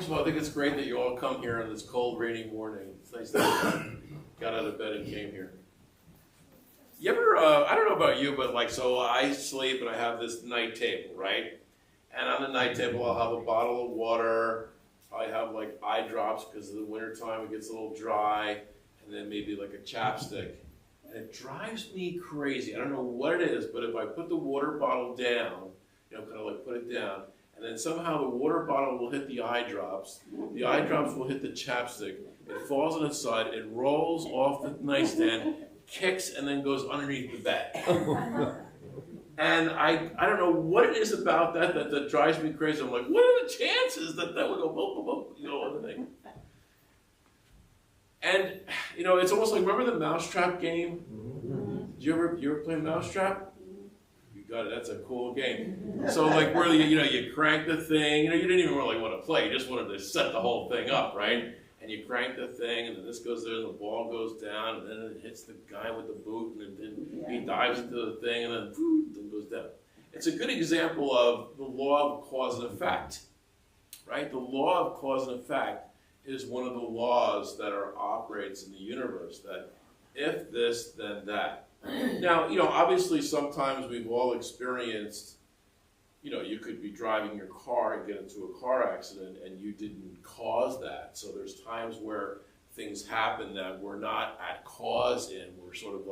First of all, I think it's great that you all come here on this cold, rainy morning. It's nice that you got out of bed and came here. You ever, I don't know about you, but like, so I sleep and I have this night table, right? And on the night table, I'll have a bottle of water. I have like eye drops because in the wintertime it gets a little dry, and then maybe like a chapstick. And it drives me crazy. I don't know what it is, but if I put the water bottle down, kind of like put it down, and then somehow the water bottle will hit the eye drops will hit the chapstick, it falls on its side, it rolls off the nightstand, kicks, and then goes underneath the bed. And I don't know what it is about that drives me crazy. I'm like, what are the chances that would go boop, boop, boop, on the thing? And, it's almost like, remember the mousetrap game? Did you ever play mousetrap? You got it, that's a cool game. So like where you crank the thing, you didn't even really want to play, you just wanted to set the whole thing up, right? And you crank the thing, and then this goes there, and the ball goes down, and then it hits the guy with the boot, and then he dives into the thing, and then goes down. It's a good example of the law of cause and effect, right? The law of cause and effect is one of the laws that operates in the universe, that if this, then that. Now, obviously sometimes we've all experienced, you could be driving your car and get into a car accident and you didn't cause that. So there's times where things happen that we're not at cause in. We're sort of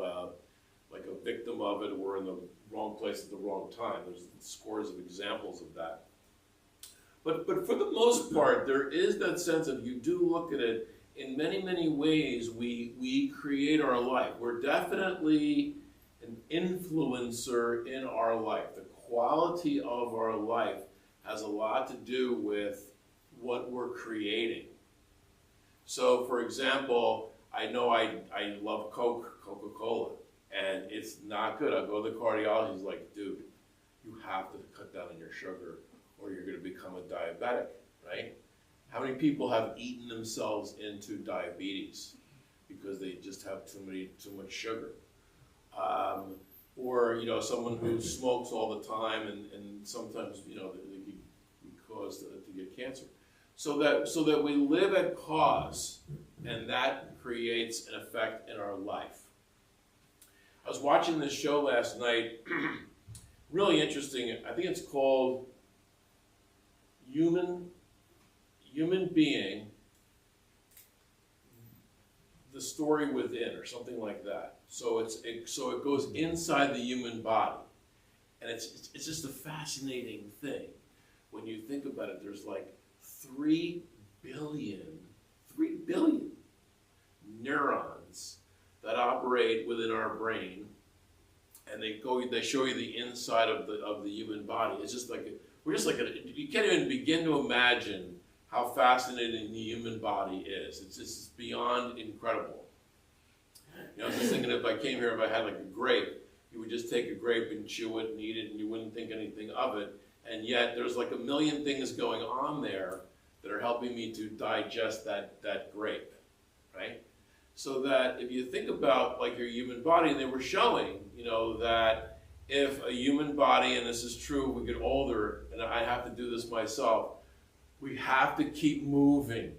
like a victim of it. We're in the wrong place at the wrong time. There's scores of examples of that. But for the most part, there is that sense of, you do look at it, in many, many ways, we create our life. We're definitely an influencer in our life. The quality of our life has a lot to do with what we're creating. So, for example, I know I love Coca-Cola, and it's not good. I'll go to the cardiologist, he's like, dude, you have to cut down on your sugar or you're going to become a diabetic, right? How many people have eaten themselves into diabetes because they just have too much sugar? Or someone who smokes all the time and sometimes they be caused to get cancer. So that we live at cause, and that creates an effect in our life. I was watching this show last night, really interesting. I think it's called Human Being, the Story Within, or something like that. So it goes inside the human body, and it's just a fascinating thing. When you think about it, there's like 3 billion neurons that operate within our brain, and they show you the inside of the human body. It's just like you can't even begin to imagine how fascinating the human body is. It's just beyond incredible. I was just thinking, if I came here, if I had like a grape, you would just take a grape and chew it and eat it, and you wouldn't think anything of it. And yet there's like a million things going on there that are helping me to digest that grape, right? So that if you think about like your human body, and they were showing, that if a human body, and this is true, we get older, and I have to do this myself, we have to keep moving.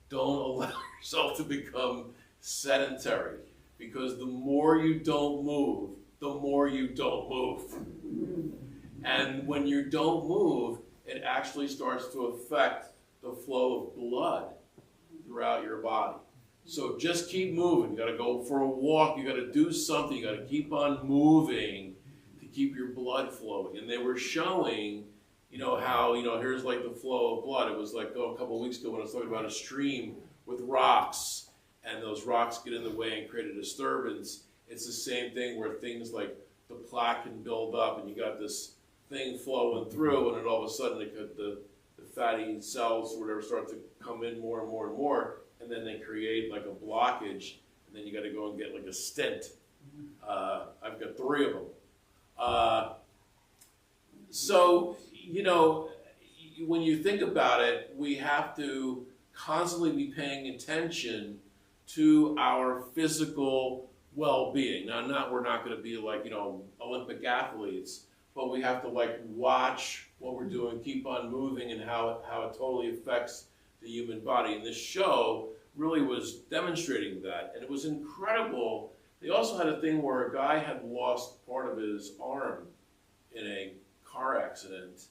Don't allow yourself to become sedentary, because the more you don't move, the more you don't move. And when you don't move, it actually starts to affect the flow of blood throughout your body. So just keep moving. You got to go for a walk. You got to do something. You got to keep on moving to keep your blood flowing. And they were showing, how, here's like the flow of blood. It was like a couple of weeks ago when I was talking about a stream with rocks, and those rocks get in the way and create a disturbance. It's the same thing where things like the plaque can build up, and you got this thing flowing through, and then all of a sudden the fatty cells or whatever start to come in more and more and more, and then they create like a blockage, and then you got to go and get like a stent. I've got 3 of them. So, when you think about it, we have to constantly be paying attention to our physical well-being. Now, we're not going to be like, Olympic athletes, but we have to like watch what we're doing, keep on moving, and how it totally affects the human body. And this show really was demonstrating that, and it was incredible. They also had a thing where a guy had lost part of his arm in a car accident,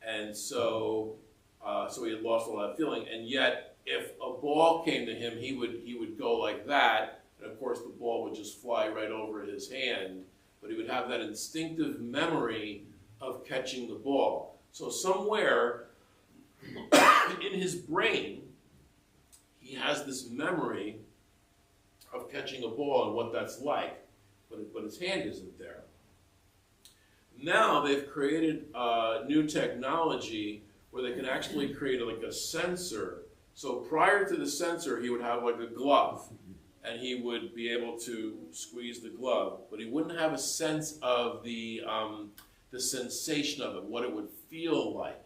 and so he had lost all that feeling. And yet, if a ball came to him, he would go like that, and of course the ball would just fly right over his hand. But he would have that instinctive memory of catching the ball. So somewhere in his brain, he has this memory of catching a ball and what that's like, but his hand isn't there. Now they've created new technology where they can actually create like a sensor. So prior to the sensor, he would have like a glove, and he would be able to squeeze the glove, but he wouldn't have a sense of the sensation of it, what it would feel like.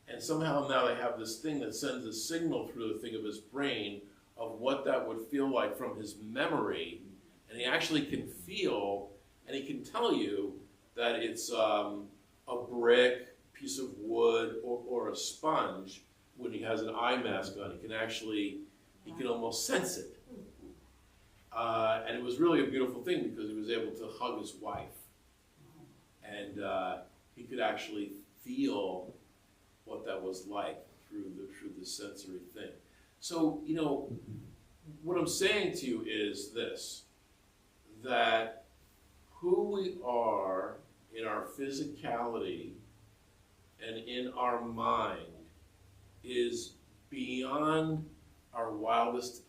And somehow now they have this thing that sends a signal through the thing of his brain of what that would feel like from his memory, and he actually can feel, and he can tell you that it's a brick, piece of wood, or a sponge. When he has an eye mask on, he can almost sense it. And it was really a beautiful thing because he was able to hug his wife, and he could actually feel what that was like through the sensory thing. So, what I'm saying to you is this, that who we are in our physicality and in our mind is beyond our wildest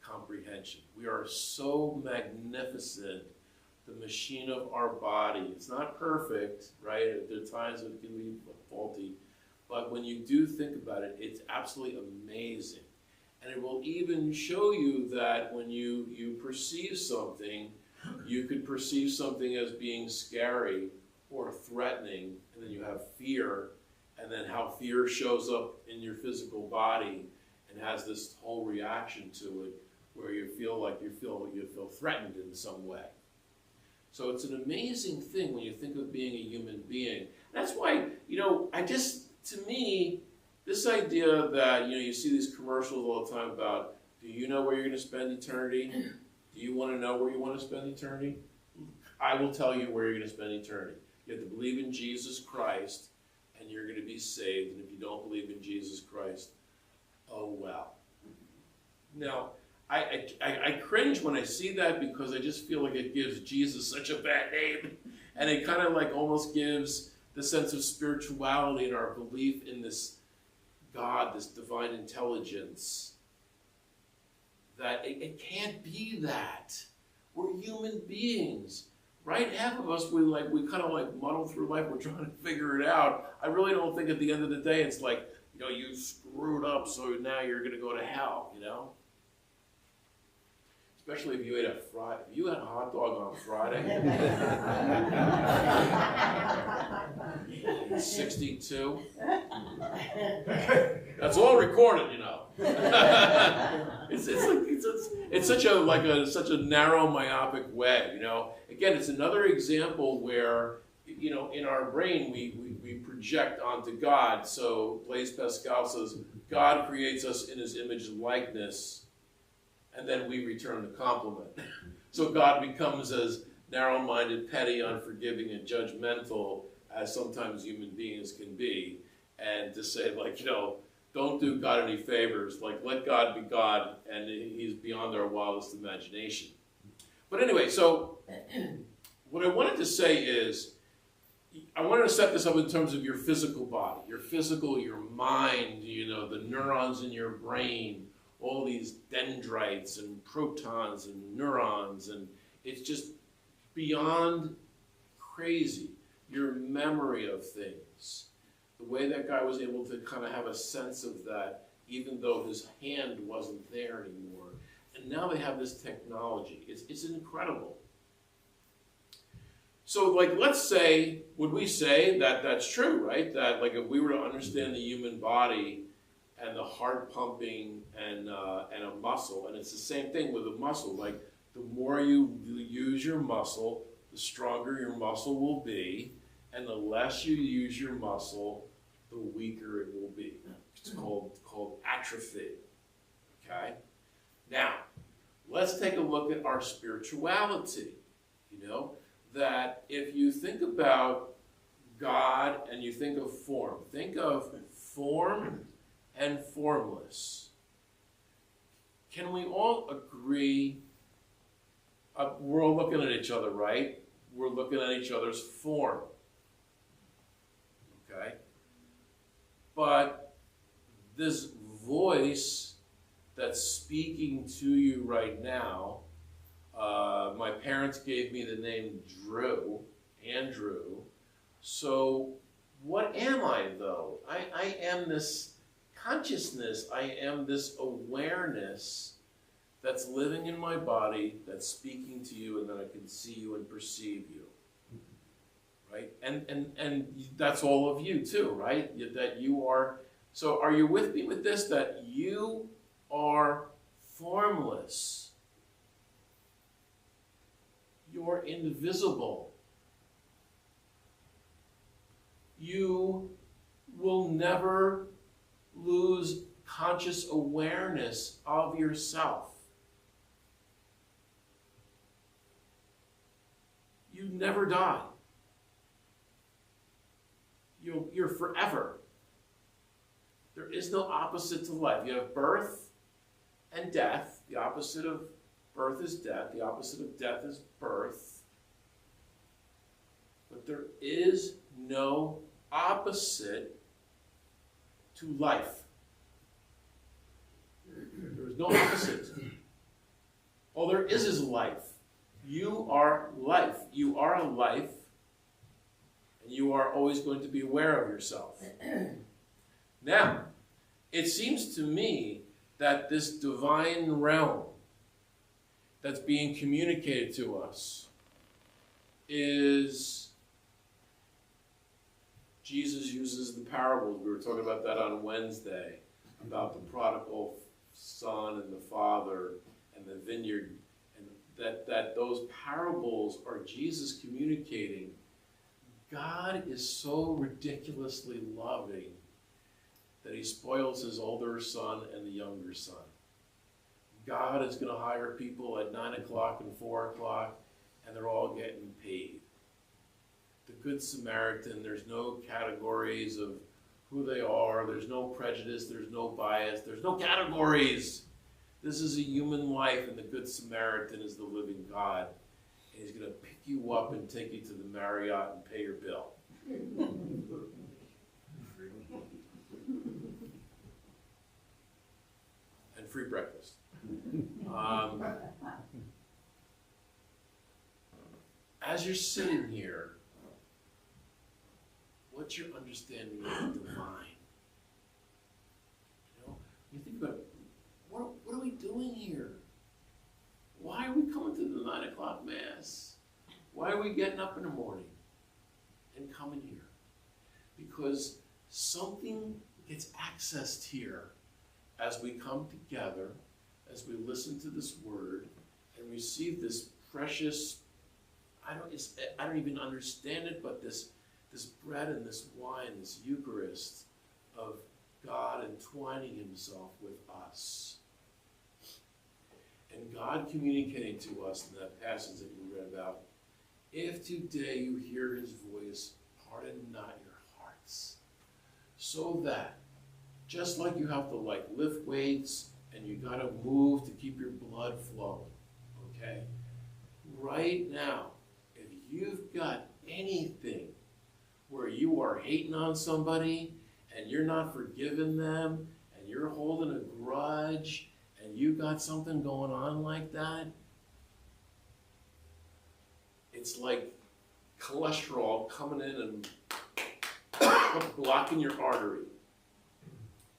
comprehension. We are so magnificent, the machine of our body. It's not perfect, right? There are times that it can be faulty, but when you do think about it, it's absolutely amazing. And it will even show you that when you perceive something, you could perceive something as being scary or threatening, and then you have fear, and then how fear shows up in your physical body and has this whole reaction to it where you feel threatened in some way. So it's an amazing thing when you think of being a human being. That's why, to me, this idea that, you see these commercials all the time about, do you know where you're going to spend eternity? Do you want to know where you want to spend eternity? I will tell you where you're going to spend eternity. You have to believe in Jesus Christ, and you're going to be saved. And if you don't believe in Jesus Christ, oh well. Now, I cringe when I see that because I just feel like it gives Jesus such a bad name. And it kind of like almost gives the sense of spirituality and our belief in this God, this divine intelligence, that it can't be that. We're human beings, right? Half of us, we kind of like muddle through life. We're trying to figure it out. I really don't think at the end of the day, it's like, you screwed up, so now you're going to go to hell, Especially if you ate if you had a hot dog on Friday, in 62, that's all recorded, It's such a narrow, myopic way, Again, it's another example where, in our brain we project onto God. So Blaise Pascal says, God creates us in his image and likeness, and then we return the compliment. So God becomes as narrow-minded, petty, unforgiving, and judgmental as sometimes human beings can be. And to say, don't do God any favors. Let God be God, and he's beyond our wildest imagination. But anyway, so what I wanted to say is, I wanted to set this up in terms of your physical body, your mind, the neurons in your brain, all these dendrites and protons and neurons, and it's just beyond crazy. Your memory of things, the way that guy was able to kind of have a sense of that, even though his hand wasn't there anymore. And now they have this technology. It's incredible. So, let's say, would we say that that's true, right? That, if we were to understand the human body and the heart pumping and a muscle, and it's the same thing with a muscle. The more you use your muscle, the stronger your muscle will be, and the less you use your muscle, the weaker it will be. It's called called atrophy. Okay? Now, let's take a look at our spirituality. You know, that if you think about God and you think of form and formless. Can we all agree? We're all looking at each other, right? We're looking at each other's form. Okay? But this voice that's speaking to you right now, my parents gave me the name Andrew. So what am I, though? I am this consciousness. I am this awareness that's living in my body, that's speaking to you, and that I can see you and perceive you. Right? And that's all of you too, right? That you are. So are you with me with this? That you are formless. You're invisible. You will never lose conscious awareness of yourself. You never die. You're forever. There is no opposite to life. You have birth and death. The opposite of birth is death. The opposite of death is birth. But there is no opposite to life. There is no opposite. All there is life. You are life. You are a life, and you are always going to be aware of yourself. Now, it seems to me that this divine realm that's being communicated to us is, Jesus uses the parables. We were talking about that on Wednesday, about the prodigal son and the father and the vineyard, and that those parables are Jesus communicating. God is so ridiculously loving that he spoils his older son and the younger son. God is going to hire people at 9 o'clock and 4 o'clock, and they're all getting paid. The Good Samaritan, there's no categories of who they are. There's no prejudice. There's no bias. There's no categories. This is a human life, and the Good Samaritan is the living God. And he's going to pick you up and take you to the Marriott and pay your bill. And free breakfast. As you're sitting here, what's your understanding of the divine? You know, you think about it, what are we doing here? Why are we coming to the 9 o'clock Mass? Why are we getting up in the morning and coming here? Because something gets accessed here as we come together, as we listen to this word and receive this precious, I don't even understand it, but this bread and this wine, this Eucharist of God entwining himself with us. And God communicating to us in that passage that you read about, if today you hear his voice, harden not your hearts. So that, just like you have to lift weights and you got to move to keep your blood flowing, okay? Right now, if you've got anything where you are hating on somebody and you're not forgiving them and you're holding a grudge and you got something going on like that, it's like cholesterol coming in and blocking your artery.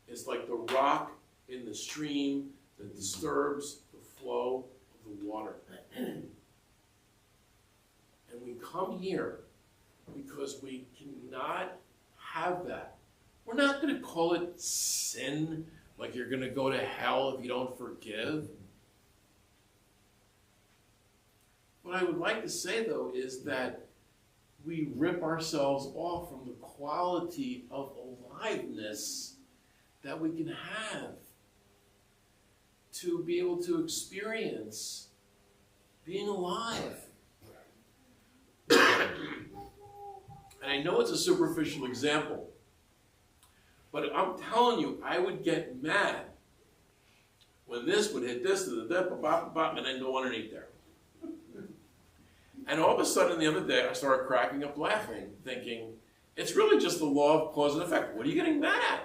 It's like the rock in the stream that disturbs the flow of the water. And we come here because we cannot have that. We're not going to call it sin, like you're going to go to hell if you don't forgive. What I would like to say, though, is that we rip ourselves off from the quality of aliveness that we can have to be able to experience being alive. And I know it's a superficial example, but I'm telling you, I would get mad when this would hit this, and then go underneath there. And all of a sudden, the other day, I started cracking up laughing, thinking, it's really just the law of cause and effect. What are you getting mad at?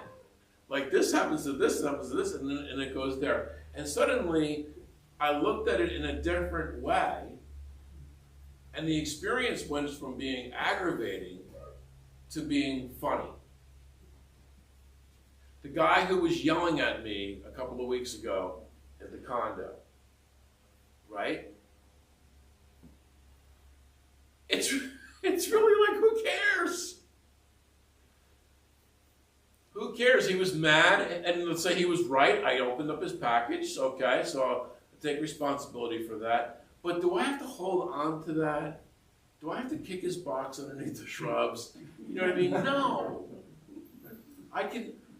Like this happens to this, happens to this, and it goes there. And suddenly, I looked at it in a different way, and the experience went from being aggravating to being funny. The guy who was yelling at me a couple of weeks ago at the condo, right? It's really like, who cares? Who cares? He was mad, and let's say he was right. I opened up his package, okay, so I'll take responsibility for that. But do I have to hold on to that? Do I have to kick his box underneath the shrubs? You know what I mean? No.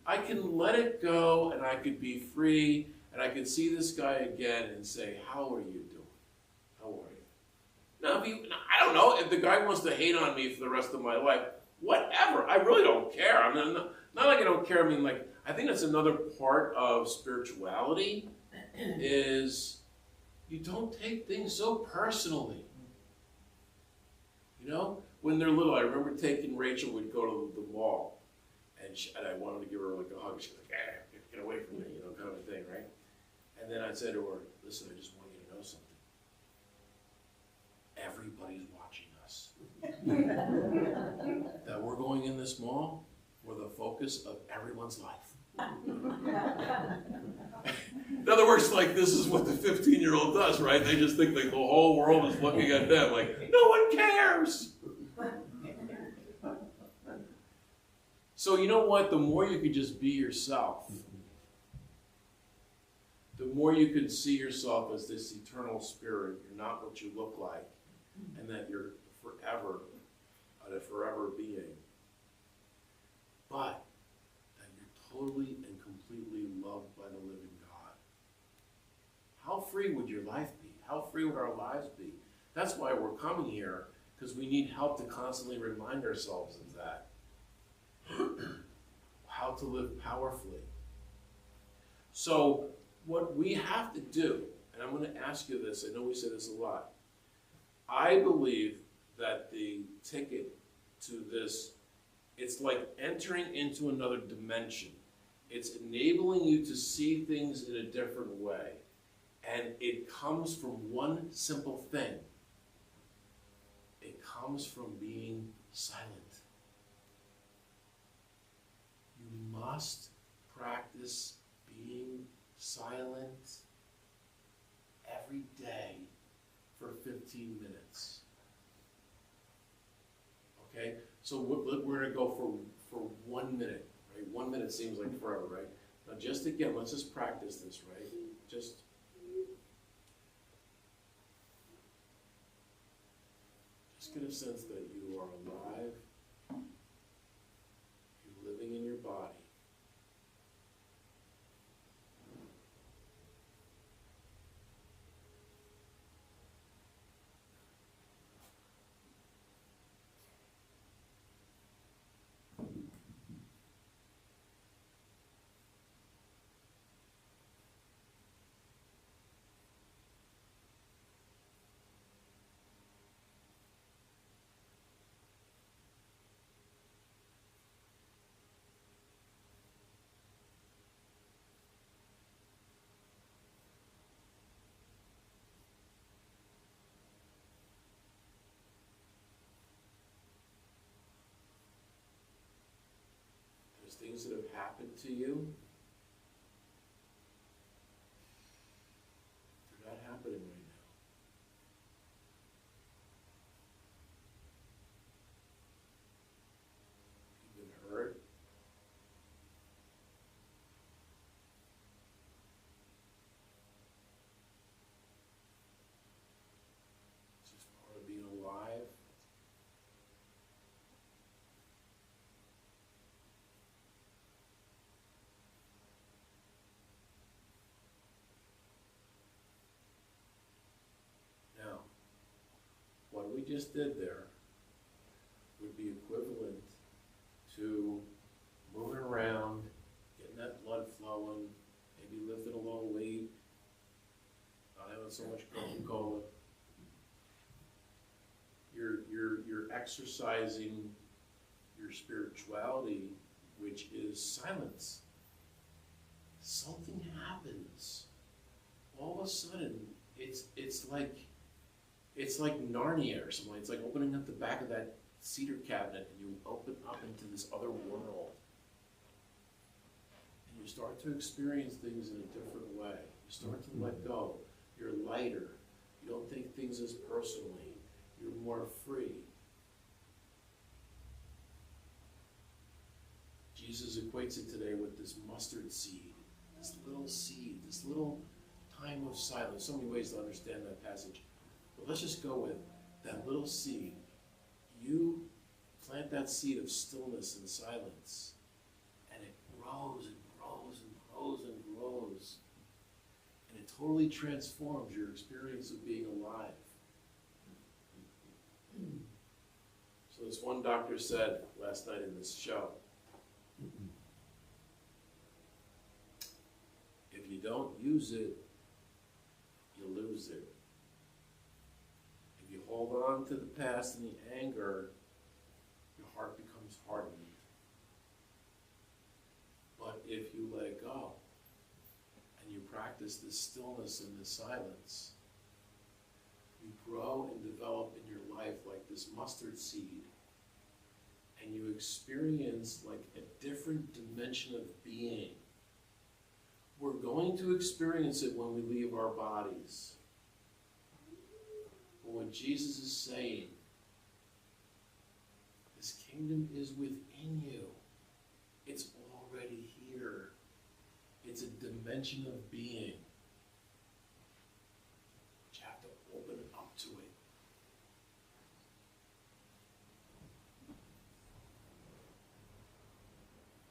I can let it go, and I could be free, and I could see this guy again and say, how are you doing? How are you? Now, I don't know. If the guy wants to hate on me for the rest of my life, whatever. I really don't care. I mean, not like I don't care. I mean, like, I think that's another part of spirituality is you don't take things so personally. You know, when they're little, I remember taking Rachel, we'd go to the mall, and I wanted to give her like a hug. She was like, get away from me, you know, kind of a thing, right? And then I said to her, listen, I just want you to know something. Everybody's watching us. That we're going in this mall, we're the focus of everyone's life. In other words, like, this is what the 15-year-old does, right? They just think like the whole world is looking at them, like, no one cares. So you know what? The more you could just be yourself, the more you could see yourself as this eternal spirit. You're not what you look like, and that you're forever, a forever being. But that you're totally and completely loved by the living God. How free would your life be? How free would our lives be? That's why we're coming here, because we need help to constantly remind ourselves of that. How to live powerfully. So what we have to do, and I'm going to ask you this, I know we say this a lot, I believe that the ticket to this, it's like entering into another dimension. It's enabling you to see things in a different way. And it comes from one simple thing. It comes from being silent. You must practice being silent every day for 15 minutes. Okay? So we're going to go for 1 minute, right? 1 minute seems like forever, right? Now just again, let's just practice this, right? Just get a sense that you are alive, you're living in your body. Things that have happened to you, they're not happening right now. You've been hurt. It's just part of being alive. just did there would be equivalent to moving around, getting that blood flowing, maybe lifting a little weight, not having so much Coca-Cola. You're exercising your spirituality, which is silence. Something happens. All of a sudden, it's like Narnia or something. It's like opening up the back of that cedar cabinet and you open up into this other world. And you start to experience things in a different way. You start to let go. You're lighter. You don't take things as personally. You're more free. Jesus equates it today with this mustard seed, this little time of silence. So many ways to understand that passage. But let's just go with that little seed. You plant that seed of stillness and silence, and it grows and grows and grows and grows. And it totally transforms your experience of being alive. So this one doctor said last night in this show, if you don't use it, you lose it. If you hold on to the past and the anger, your heart becomes hardened. But if you let it go, and you practice this stillness and this silence, you grow and develop in your life like this mustard seed, and you experience like a different dimension of being. We're going to experience it when we leave our bodies. But what Jesus is saying, this kingdom is within you. It's already here. It's a dimension of being.